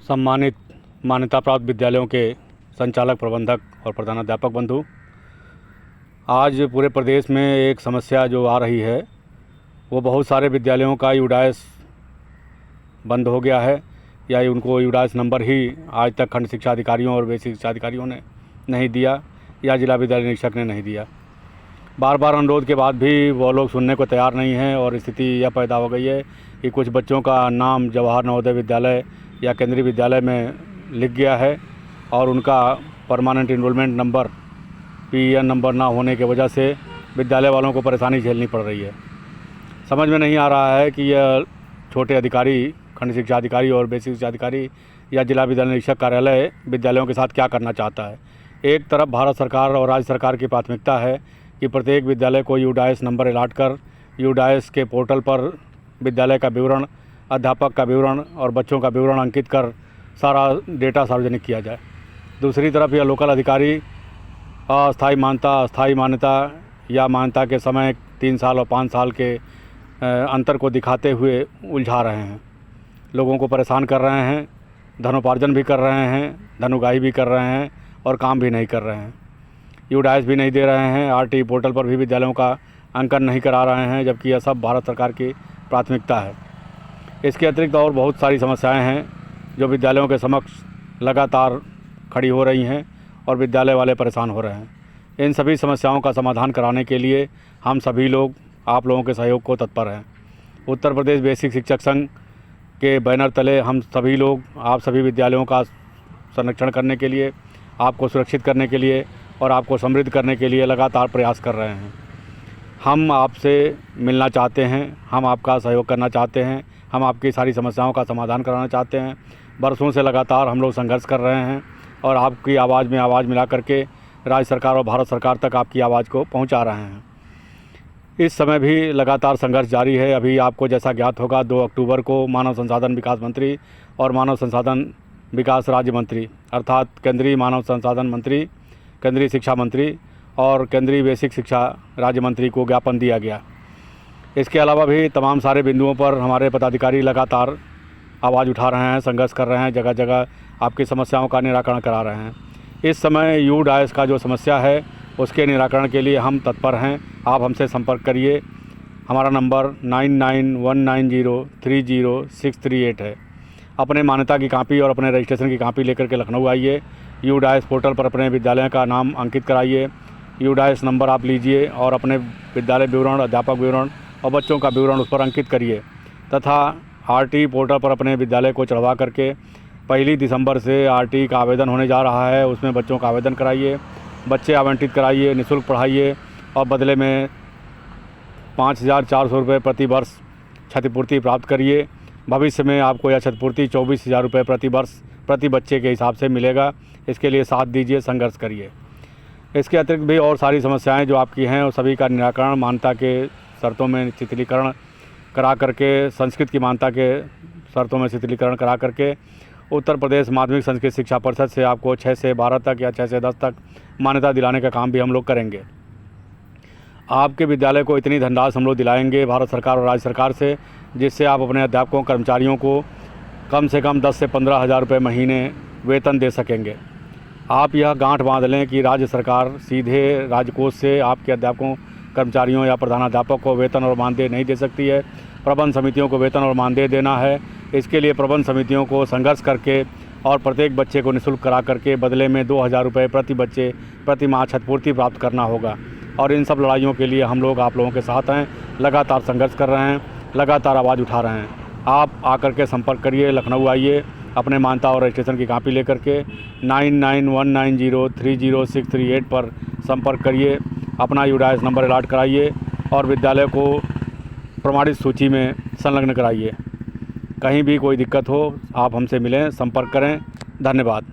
सम्मानित मान्यता प्राप्त विद्यालयों के संचालक, प्रबंधक और प्रधानाध्यापक बंधु, आज पूरे प्रदेश में एक समस्या जो आ रही है वो बहुत सारे विद्यालयों का यूडाइस बंद हो गया है या उनको यूडाइस नंबर ही आज तक खंड शिक्षा अधिकारियों और बेसिक शिक्षा अधिकारियों ने नहीं दिया या जिला विद्यालय निरीक्षक ने नहीं दिया। बार बार अनुरोध के बाद भी वो लोग सुनने को तैयार नहीं हैं और स्थिति यह पैदा हो गई है कि कुछ बच्चों का नाम जवाहर नवोदय विद्यालय या केंद्रीय विद्यालय में लिख गया है और उनका permanent enrolment number PEN number ना होने की वजह से विद्यालय वालों को परेशानी झेलनी पड़ रही है। समझ में नहीं आ रहा है कि यह छोटे अधिकारी, खंड शिक्षा अधिकारी और बेसिक शिक्षा अधिकारी या जिला विद्यालय निरीक्षक कार्यालय विद्यालयों के साथ क्या करना चाहता है। एक तरफ भारत सरकार और राज्य सरकार की प्राथमिकता है कि प्रत्येक विद्यालय को यूडाइस नंबर अलाट कर यूडाइस के पोर्टल पर विद्यालय का विवरण, अध्यापक का विवरण और बच्चों का विवरण अंकित कर सारा डेटा सार्वजनिक किया जाए। दूसरी तरफ यह लोकल अधिकारी अस्थायी मान्यता या मान्यता के समय 3 साल और 5 साल के अंतर को दिखाते हुए उलझा रहे हैं, लोगों को परेशान कर रहे हैं, धनोपार्जन भी कर रहे हैं, धनुगाही भी कर रहे हैं और काम भी नहीं कर रहे हैं। यूडाइस भी नहीं दे रहे हैं, RT पोर्टल पर भी विद्यालयों का अंकन नहीं करा रहे हैं, जबकि यह सब भारत सरकार की प्राथमिकता है। इसके अतिरिक्त और बहुत सारी समस्याएं हैं जो विद्यालयों के समक्ष लगातार खड़ी हो रही हैं और विद्यालय वाले परेशान हो रहे हैं। इन सभी समस्याओं का समाधान कराने के लिए हम सभी लोग आप लोगों के सहयोग को तत्पर हैं। उत्तर प्रदेश बेसिक शिक्षक संघ के बैनर तले हम सभी लोग आप सभी विद्यालयों का संरक्षण करने के लिए, आपको सुरक्षित करने के लिए और आपको समृद्ध करने के लिए लगातार प्रयास कर रहे हैं। हम आपसे मिलना चाहते हैं, हम आपका सहयोग करना चाहते हैं, हम आपकी सारी समस्याओं का समाधान कराना चाहते हैं। बरसों से लगातार हम लोग संघर्ष कर रहे हैं और आपकी आवाज़ में आवाज़ मिला करके राज्य सरकार और भारत सरकार तक आपकी आवाज़ को पहुंचा रहे हैं। इस समय भी लगातार संघर्ष जारी है। अभी आपको जैसा ज्ञात होगा 2 अक्टूबर को मानव संसाधन विकास मंत्री और मानव संसाधन विकास राज्य मंत्री अर्थात केंद्रीय मानव संसाधन मंत्री, केंद्रीय शिक्षा मंत्री और केंद्रीय बेसिक शिक्षा राज्य मंत्री को ज्ञापन दिया गया। इसके अलावा भी तमाम सारे बिंदुओं पर हमारे पदाधिकारी लगातार आवाज़ उठा रहे हैं, संघर्ष कर रहे हैं, जगह जगह आपकी समस्याओं का निराकरण करा रहे हैं। इस समय यूडाइस का जो समस्या है उसके निराकरण के लिए हम तत्पर हैं। आप हमसे संपर्क करिए। हमारा नंबर 9919030638 है। अपने मान्यता की कापी और अपने रजिस्ट्रेशन की कापी लेकर के लखनऊ आइए। यूडाइस पोर्टल पर अपने विद्यालय का नाम अंकित कराइए। यूडाइस नंबर आप लीजिए और अपने विद्यालय विवरण, अध्यापक विवरण और बच्चों का विवरण उस पर अंकित करिए तथा RT पोर्टल पर अपने विद्यालय को चढ़वा करके 1 दिसंबर से RT का आवेदन होने जा रहा है, उसमें बच्चों का आवेदन कराइए, बच्चे आवंटित कराइए, निःशुल्क पढ़ाइए और बदले में 5,400 रुपये प्रति वर्ष क्षतिपूर्ति प्राप्त करिए। भविष्य में आपको यह क्षतिपूर्ति 24,000 रुपये प्रति वर्ष प्रति बच्चे के हिसाब से मिलेगा। इसके लिए साथ दीजिए, संघर्ष करिए। इसके अतिरिक्त भी और सारी समस्याएं जो आपकी हैं और सभी का निराकरण मान्यता के शर्तों में शिथिलीकरण करा करके, संस्कृत की मान्यता के शर्तों में शिथिलीकरण करा करके उत्तर प्रदेश माध्यमिक संस्कृत शिक्षा परिषद से आपको 6 से 12 तक या 6 से 10 तक मान्यता दिलाने का काम भी हम लोग करेंगे। आपके विद्यालय को इतनी धनराशि हम लोग दिलाएंगे भारत सरकार और राज्य सरकार से, जिससे आप अपने अध्यापकों, कर्मचारियों को कम से कम 10 से 15 हज़ार रुपये महीने वेतन दे सकेंगे। आप यह गांठ बांध लें कि राज्य सरकार सीधे राजकोष से आपके अध्यापकों, कर्मचारियों या प्रधानाध्यापक को वेतन और मानदेय नहीं दे सकती है। प्रबंध समितियों को वेतन और मानदेय देना है। इसके लिए प्रबंध समितियों को संघर्ष करके और प्रत्येक बच्चे को निःशुल्क करा करके बदले में 2,000 रुपये प्रति बच्चे प्रति माह क्षतिपूर्ति प्राप्त करना होगा। और इन सब लड़ाइयों के लिए हम लोग आप लोगों के साथ हैं, लगातार संघर्ष कर रहे हैं, लगातार आवाज़ उठा रहे हैं। आप आकर के संपर्क करिए, लखनऊ आइए, अपने मान्यता और रजिस्ट्रेशन की कापी लेकर के 9919030638 पर संपर्क करिए, अपना यूडाइस नंबर अलाट कराइए और विद्यालय को प्रमाणित सूची में संलग्न कराइए। कहीं भी कोई दिक्कत हो आप हमसे मिलें, संपर्क करें। धन्यवाद।